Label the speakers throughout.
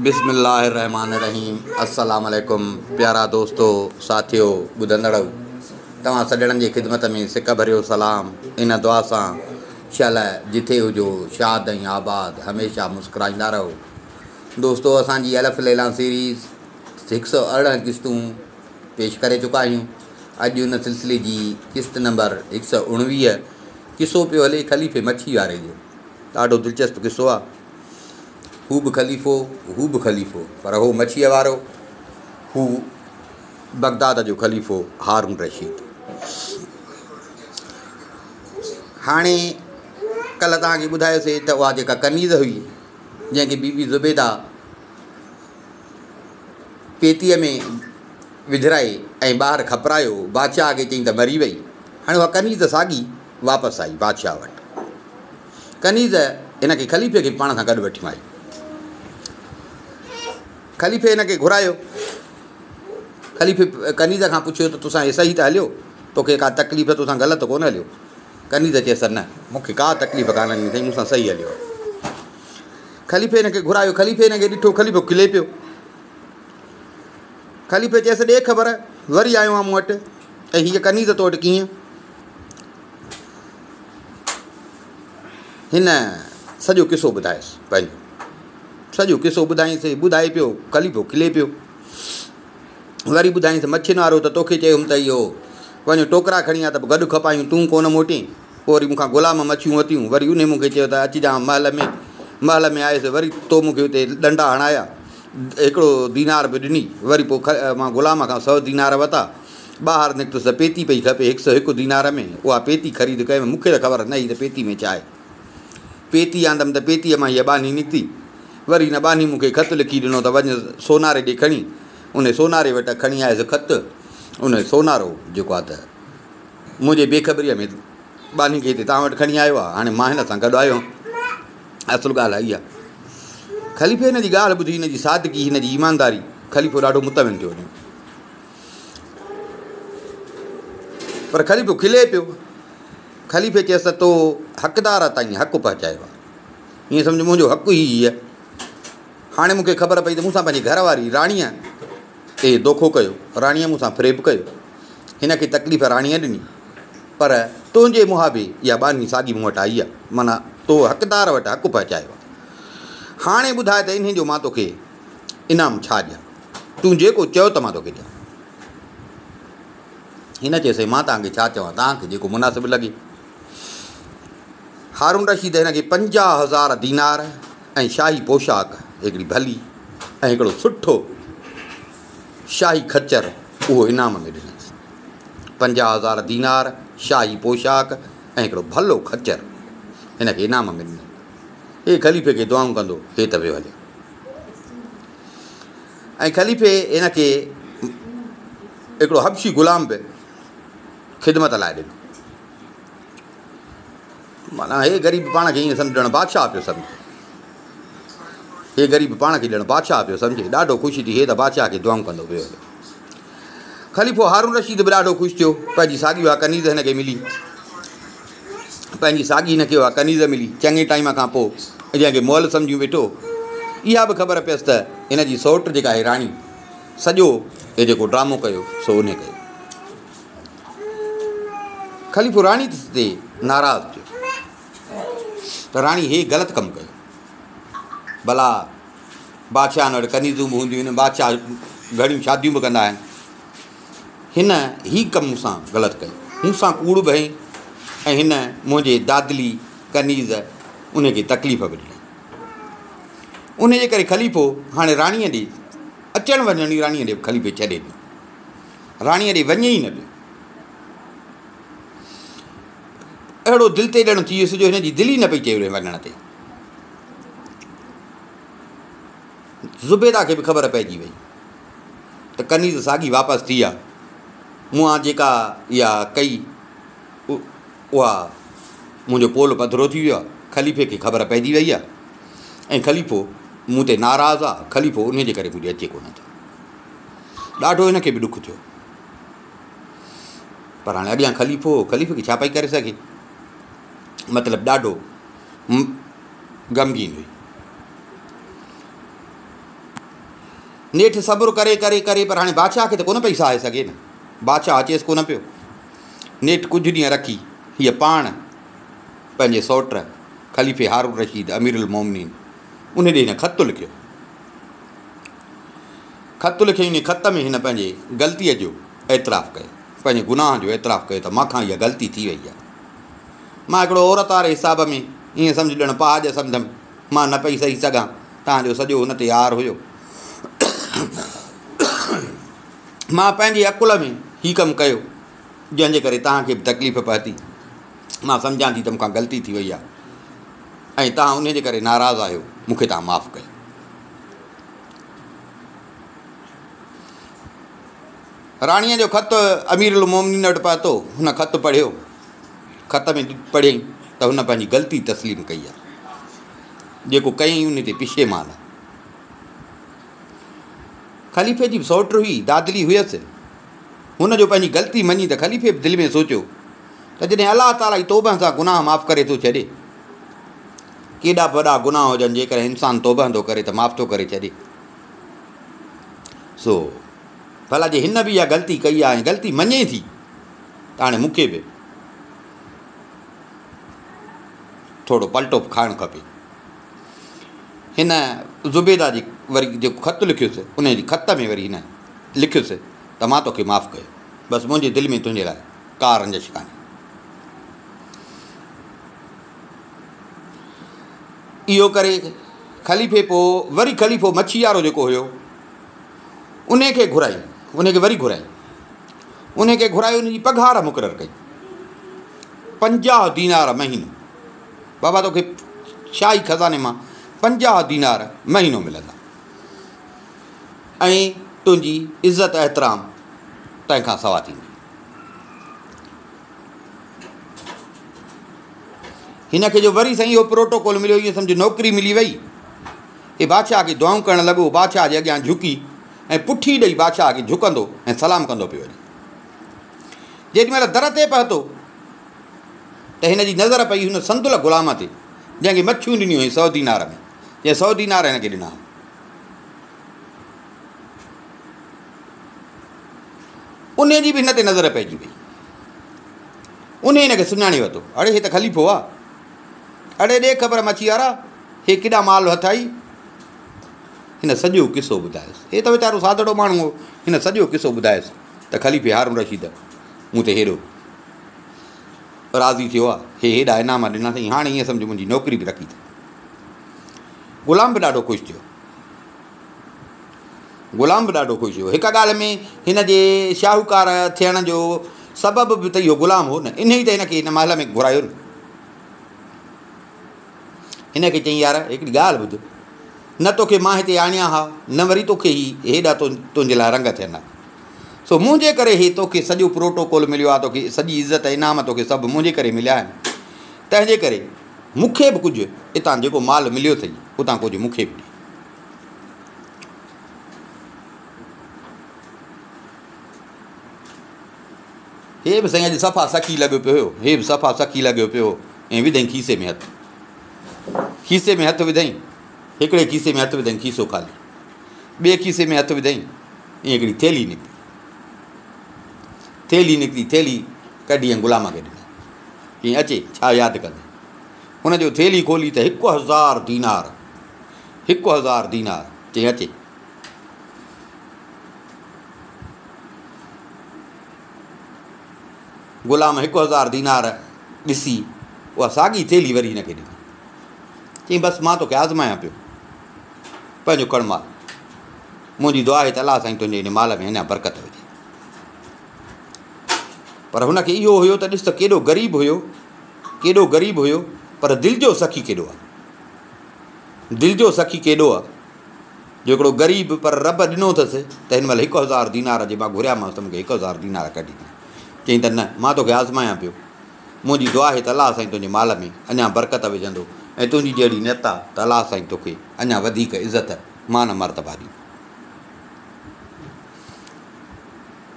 Speaker 1: बिस्मिल्लाहिर्रहमानिर्रहीम। अस्सलाम वालेकुम प्यारा दोस्तों साथियों ॿुधंदड़ो तव्हां सॼणनि जी ख़िदमत में सिक भरियो सलाम। इन दुआ सां शल जिथे हुजो शाद ऐं आबाद हमेशह मुस्कुराईंदा रहो। दोस्तों असांजी अलफ़ लैला सीरीज़ 118 क़िस्तूं पेश करे चुका आहियूं। अॼु उन सिलसिले जी क़िस्त नंबर 119 क़िसो पियो हले ख़लीफ़े मच्छी वारे जो। ॾाढो दिलचस्प क़िसो आहे। हू बि ख़लीफ़ो पर हो मच्छीअ वारो, हू बगदाद जो ख़लीफ़ो हारून रशीद। हाणे कल्ह तव्हांखे ॿुधायोसीं त उहा जेका कनीज़ हुई जंहिंखे बीबी ज़ुबैदा पेतीअ में विझराए ऐं ॿाहिरि खपरायो, बादशाह खे चई त मरी वई। हाणे उहा कनीज़ साॻी वापसि आई बादशाह वटि। कनीज़ हिन खे ख़लीफ़े खे पाण सां गॾु वठी आई। ख़लीफ़े हिन खे घुरायो। ख़लीफ़े कनीज़ खां पुछियो त तोसां हे सही त हलियो, तोखे का तकलीफ़, तोसां ग़लति कोन हलियो? कनीज़ चयसि न, मूंखे का तकलीफ़ कान ॾिनी अथई, मूंसां सही हलियो। ख़लीफ़े हिन खे घुरायो। ख़लीफ़े हिन खे ॾिठो, ख़लीफ़ो खिले पियो। ख़लीफ़े चयसि ॾे ख़बर, वरी आयो आहे मूं वटि, ऐं हीअ कनीज़ तो वटि कीअं? हिन सॼो क़िसो ॿुधायसि, पंहिंजो सॼो क़िसो ॿुधाईंसि। ॿुधाए पियो, ख़लीफ़ो खिले पियो। वरी ॿुधाईंसि मच्छियुनि वारो त तोखे चयुमि त इहो वञो टोकरा खणी आ त गॾु खपायूं, तूं कोन मोटी। पोइ वरी मूंखां ग़ुलाम मच्छियूं वरितियूं। वरी उन मूंखे चयो त अची जा महल में आयुसि। वरी तो मूंखे हुते डंडा हणाया, हिकिड़ो दीनार बि ॾिनी। वरी पोइ मां ग़ुलाम खां 100 दीनार वरिता। ॿाहिरि निकितुसि त पेती पई खपे 101 दीनार में। उहा पेती ख़रीद कयमि। मूंखे त ख़बर न हुई त पेती में छा आहे। पेती आंदमि त पेतीअ मां हीअ बानी निकिती। वरी हिन बानी मूंखे ख़तु लिखी ॾिनो त वञु सोनारे ॾे खणी। उन सोनारे वटि खणी आयुसि ख़तु। उन सोनारो जेको आहे त मुंहिंजे बेख़बरीअ में बानी खे हिते तव्हां वटि खणी आयो आहे। हाणे मां हिन सां गॾु आयो आहियां। असुलु ॻाल्हि इहा। ख़लीफ़े हिन जी ॻाल्हि ॿुधी, हिन जी सादगी, हिन जी ईमानदारी, ख़लीफ़ो ॾाढो मुतमिन थियो वञे। पर ख़लीफ़ो खिले पियो। ख़लीफ़े चयसि त तो हक़दार ताईं हक़ु पहुचायो आहे, ईअं सम्झो मुंहिंजो हक़ु ई हीअ। हाणे मूंखे ख़बर पई त मूंसां पंहिंजी घरवारी राणीअ ते धोखो कयो, राणीअ मूंसां फ़रेब कयो। हिन खे तकलीफ़ राणीअ ॾिनी, पर तुंहिंजे मुहाबे इहा बानी साॻी मूं वटि आई आहे। माना तो हक़दार वटि हक़ु पहुचायो आहे। हाणे ॿुधाए त इन जो मां तोखे इनाम छा ॾियां? तूं जेको चयो त मां तोखे ॾियां। हिन चयसि मां तव्हांखे छा चवां, तव्हांखे जेको मुनासिबु लॻे। हारून रशीद हिन खे 50,000 दीनार ऐं शाही पोशाक, हिकिड़ी भली ऐं हिकिड़ो सुठो शाही खच्चर, उहो इनाम में ॾिनईंसि। 50,000 दीनार, शाही पोशाक ऐं हिकिड़ो भलो खच्चर हिन खे इनाम में ॾिनई। हे ख़लीफ़े खे दुआऊं कंदो हे त वियो हलियो। ऐं ख़लीफ़े हिन खे हिकिड़ो हबशी ग़ुलाम बि ख़िदमत लाइ ॾिनो। माना हे ग़रीब पाण खे ईअं सम्झणु बादशाह पियो सम्झे। हे ग़रीब पाण खे ॼण बादशाह पियो सम्झे। ॾाढो ख़ुशि थी, हे त बादशाह खे दुआऊं कंदो वियो हलियो। ख़लीफ़ो हारून रशीद बि ॾाढो ख़ुशि थियो। पंहिंजी साॻी उहा कनीज़ हिन खे मिली। पंहिंजी साॻी हिन खे उहा कनीज़ मिली चङे टाइम खां पोइ, जंहिंखे मुअल सम्झी वेठो। इहा बि ख़बर पियसि त हिन जी सौटु जेका आहे राणी, सॼो हे जेको ड्रामो कयो सो उन कयो। ख़लीफ़ो राणी ते नाराज़ थियो त राणी हे ग़लति कमु कयो। भला बादशाहनि वटि कनीज़ूं बि हूंदियूं आहिनि, बादशाह घणियूं शादियूं बि कंदा आहिनि। हिन ही कमु मूंसां ग़लति कयो, मूंसां कूड़ बि हईं ऐं हिन मुंहिंजे दादली कनीज़ उन खे तकलीफ़ बि ॾिनी। उन जे करे ख़लीफ़ो हाणे राणीअ ॾे अचणु वञण ई राणीअ ॾे ख़लीफ़े छॾे ॾिनो। राणीअ ॾे वञे ई न पियो। अहिड़ो दिलि ते ॾियणु थी वियुसि जो हिन जी दिलि ई न पई चए वञण ते। ज़ुबैदा खे बि ख़बर पइजी वई त कनीज़ साॻी वापसि थी आहे। मूं जेका इहा कई उहा मुंहिंजो पोल पधिरो थी वियो आहे। ख़लीफ़े खे ख़बर पइजी वई आहे ऐं ख़लीफ़ो मूं ते नाराज़ आहे। ख़लीफ़ो उन जे करे मुंहिंजे अचे कोन थो। ॾाढो हिन खे बि ॾुखु थियो। पर हाणे अॻियां ख़लीफ़े खे छा पई करे सघे। मतिलबु ॾाढो गमगीन हुई। नेठि सब्रु करे करे करे पर हाणे बादशाह खे त कोन पई सहाए सघे न। बादशाह अचेसि कोन पियो। नेठि कुझु ॾींहं रखी हीअ पाण पंहिंजे सौट ख़लीफ़े हारून रशीद अमीरुल मोमिनीन उन ॾे हिन ख़तु लिखियो। ख़तु लिखियो। इन ख़त में हिन पंहिंजे ग़लतीअ जो एतिराफ़ु कयो, पंहिंजे गुनाह जो एतिराफ़ु कयो त मूंखां इहा ग़लती थी वई आहे। मां हिकिड़ो औरत वारे हिसाब में ईअं सम्झ ॼण पहाज सम्झमि, मां न पई सही सघां। तव्हांजो सॼो हुन ते यार हुयो। मां पंहिंजे अकुल में हीउ कमु कयो जंहिंजे करे तव्हांखे बि तकलीफ़ पए। मां सम्झां थी त मूंखां ग़लती थी वई आहे ऐं तव्हां उनजे करे नाराज़ आहियो, मूंखे तव्हां माफ़ु कयो। राणीअ जो ख़तु अमीरुल मोमिनीन वटि पहुतो। हुन ख़तु पढ़ियो। ख़त में पढ़ियईं त हुन पंहिंजी ग़लती तस्लीम कई आहे, जेको कयईं उन ते पिशेमान आहे। ख़लीफ़े जी सौट हुई, दादली हुयसि। हुनजो पंहिंजी ग़लती मञी त ख़लीफ़े बि दिलि में सोचियो त जॾहिं अलाह ताला जी तौबह सां गुनाह माफ़ु करे थो छॾे, केॾा वॾा गुनाह हुजनि जेकॾहिं इंसानु तौबह थो करे त माफ़ु थो करे छॾे। सो भला जे हिन बि इहा ग़लती कई आहे ऐं ग़लती मञे थी त हाणे मूंखे बि थोरो पलटो खाइणु खपे। हिन ज़ुबैदा जी वरी जेको ख़तु लिखियुसि उन जी ख़त में वरी हिन लिखियुसि त मां तोखे माफ़ु कयो, बसि मुंहिंजे दिलि में तुंहिंजे लाइ का रंजिश कान्हे। इहो करे ख़लीफ़े पोइ वरी ख़लीफ़ो मच्छी वारो जेको हुयो उन खे घुराई, उनखे वरी घुराई। उनखे घुराई, उनजी पघार मुक़ररु कई 50 दीनार महीनो। बाबा तोखे शाही ख़ज़ाने मां 50 दीनार महीनो मिलंदा ऐं तुंहिंजी इज़त एतिराम तंहिंखां सवा थींदी। हिन खे जो वरी साईं इहो प्रोटोकॉल मिलियो, ईअं सम्झ नौकिरी मिली वई। हे बादशाह खे दुआऊं करणु लॻो, बादशाह जे अॻियां झुकी ऐं पुठी ॾेई बादशाह खे झुकंदो ऐं सलाम कंदो पियो वञे। जेॾीमहिल दर ते पहुतो त हिन जी नज़र पई हुन संदुल ग़ुलाम ते जंहिंखे मच्छियूं ॾिनियूं हुयूं 100 दीनार में, या 100 दीनार हिनखे ॾिना। उन जी बि हिन ते नज़र पइजी वई। उन हिनखे सुञाणे वरितो। अड़े हे त ख़लीफ़ो आहे। अड़े ॾे ख़बर मच्छी वारा, हे केॾा माल हथ आई। हिन सॼो किसो ॿुधायुसि। हे त वीचारो सादड़ो माण्हू हो। हिन सॼो किसो ॿुधायुसि त ख़लीफ़े हारून रशीद मूं ते हेॾो राज़ी थियो आहे, हे हेॾा इनाम ॾिना अथई, हाणे ईअं सम्झो मुंहिंजी नौकिरी बि रखी अथई। ग़ुलाम बि ॾाढो ख़ुशि थियो। ग़ुलाम बि ॾाढो ख़ुशि थियो। हिकु ॻाल्हि में हिन जे शाहूकार थियण जो सबबु बि त इहो ग़ुलाम हो न, इन ई त हिनखे हिन महल में घुरायो न। हिनखे चई यार हिकिड़ी ॻाल्हि ॿुध, न तोखे मां हिते आणियां हा, न वरी तोखे ही हेॾा तुंहिंजे लाइ रंग थियनि। सो मुंहिंजे करे हे तोखे सॼो प्रोटोकॉल मिलियो आहे, तोखे सॼी इज़त इनाम तोखे सभु मुंहिंजे करे मिलिया आहिनि। तंहिंजे करे मूंखे बि कुझु हितां जेको माल मिलियो अथई उतां कुझु मूंखे बि ॾे। हे बि साईं अॼु सफ़ा सखी लॻो पियो हुयो। हे बि सफ़ा सखी लॻो पियो ऐं विधई खीसे में हथु। खीसे में हथु विधई, हिकिड़े खीसे में हथु विधई खीसो ख़ाली, ॿिए खीसे में हथु विधई, ईअं हिकिड़ी थेली निकिती। थेली निकिती, थेली कढी ऐं ग़ुलाम खे ॾिनी। कीअं अचे छा यादि कंदे। हुनजो थेली खोली त 1000 दीनार, 1000 दीनार चई अचे। ग़ुलाम 1000 दीनार ॾिसी उहा साॻी थेली वरी हिनखे ॾिनी। चई बसि मां तोखे आज़मायां पियो, पंहिंजो कण माल। मुंहिंजी दुआ आहे त अलाह साईं तुंहिंजे हिन माल में अञा बरकत हुजे। पर हुनखे इहो हुयो त ॾिस त केॾो ग़रीब हुयो, केॾो ग़रीब हुयो, पर दिलि जो सखी केॾो आहे। दिलि जो सखी केॾो आहे जो हिकिड़ो ग़रीब पर रब ॾिनो अथसि त हिन महिल 1000 दीनार जे मां घुरियामांसि त मूंखे 1000 दीनार कढी ॾिना। चई त न, मां तोखे आज़मायां पियो। मुंहिंजी दुआ आहे त अलाह साईं तुंहिंजे माल में अञा बरकत विझंदो ऐं तुंहिंजी जहिड़ी नियत आहे त अलाह साईं तोखे अञा वधीक इज़त मान मर्तबा ॾींदो।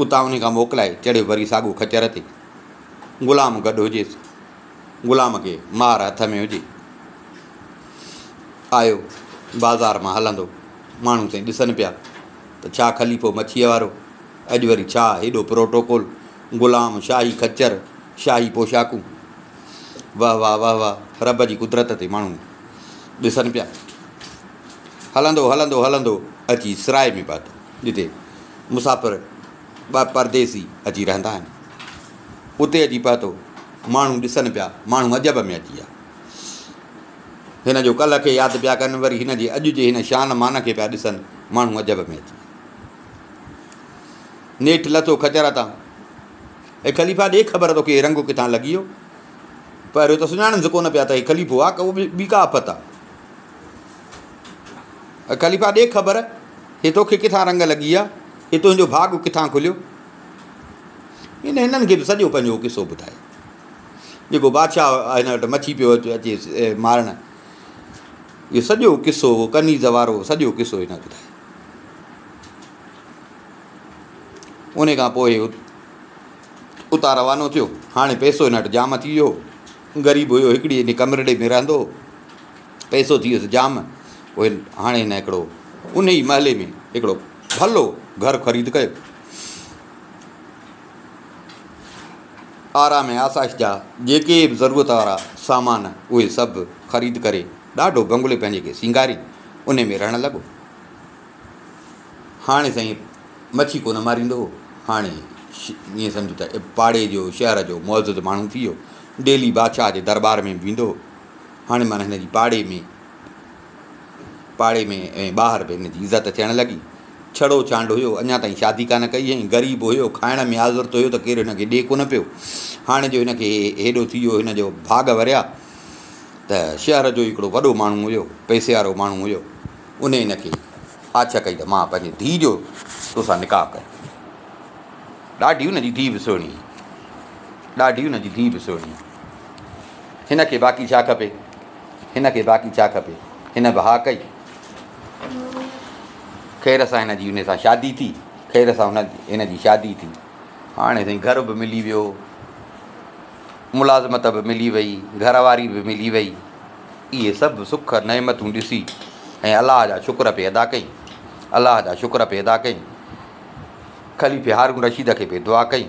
Speaker 1: उतां उन खां मोकिलाए चढ़ियो वरी साॻो खचर ते। ग़ुलाम गॾु हुजेसि, ग़ुलाम खे मार हथ में हुजे। आयो बाज़ार मां हलंदो, माण्हू साईं ॾिसनि पिया त छा ख़लीफ़ो मच्छीअ वारो, अॼु वरी छा हेॾो प्रोटोकॉल, ग़ुलाम, शाही खच्चर, शाही पोशाकूं। वाह वाह वाह वाह, रब जी कुदरत ते माण्हू ॾिसनि पिया। हलंदो हलंदो हलंदो अची सराय में पहुतो, जिते मुसाफ़िर परदेसी अची रहंदा आहिनि। उते अची पहुतो, माण्हू ॾिसनि पिया, माण्हू अजब में अची विया। हिन जो कल्ह खे यादि पिया कनि, वरी हिन जे अॼु जे हिन शान मान खे पिया ॾिसनि, माण्हू अजब में अची विया। नेठि लथो खचर तां, ऐं ख़लीफ़ा ॾे ख़बर तोखे रंग किथां लॻी वियो। पहिरियों त सुञाणनि कोन पिया त हे ख़लीफ़ो आहे, उहो ॿी का आफ़त आहे। ख़लीफ़ा ॾे ख़बर, हे तोखे किथां रंग लॻी आहे, हे तुंहिंजो भाॻु किथां खुलियो। हिननि खे बि सॼो पंहिंजो किसो ॿुधाए। जेको बादशाह हिन वटि मच्छी पियो अचे मारणु, इहो सॼो किसो, कनीज़ वारो सॼो किसो हिन ॿुधाए। उन खां पोइ उतां रवानो थियो। हाणे पैसो हिन वटि जाम थी वियो, ग़रीब हुयो, हिकिड़ी हिन कमरे में रहंदो, पैसो थी वियुसि जाम। पोइ हाणे हिन हिकिड़ो उन ई महले में हिकिड़ो भलो घरु ख़रीद कयो। आराम ऐं आसाइश जा जेके बि ज़रूरत वारा सामान उहे सभु ख़रीद करे ॾाढो बंगले पंहिंजे खे सींगारी उन में रहणु लॻो। हाणे साईं मच्छी कोन मारींदो हो, हाणे ईअं सम्झो त पाड़े जो शहर जो मौजूदु माण्हू थी वियो, डेली बादशाह जे दरबार में वेंदो हो। हाणे माना हिन जी पाड़े में ऐं ॿाहिरि बि हिन जी इज़त थियणु लॻी। छड़ो चांड हुयो, अञा ताईं शादी कान कई हुई, ग़रीब हुयो, खाइण में आज़ुर्त हुयो त केरु हिन खे ॾे कोन पियो। हाणे जो हिन खे हेॾो थी वियो, हिन जो भाग वरिया त शहर जो हिकिड़ो वॾो माण्हू हुयो, पैसे वारो माण्हू हुयो, उन हिन खे आछा कई त मां पंहिंजे धीउ जो तोसां निकाह कयो। ॾाढी हुनजी धीउ बि सुहिणी, ॾाढी हुनजी धीउ बि सुहिणी। हिन खे बाक़ी छा खपे, हिन खे बाक़ी छा खपे। हिन बि हा कई। ख़ैर सां हिन जी उन सां शादी थी, ख़ैर सां हिन जी शादी थी। हाणे साईं घर बि मिली वियो, मुलाज़मत बि मिली वई, घरवारी बि मिली वई। इहे सभु सुख नेमतूं ॾिसी ऐं अलाह जा शुक्र पे अदा कई, अलाह जा शुक्र पे अदा कई। ख़लीफ़े हारून रशीद खे बि दुआ कई।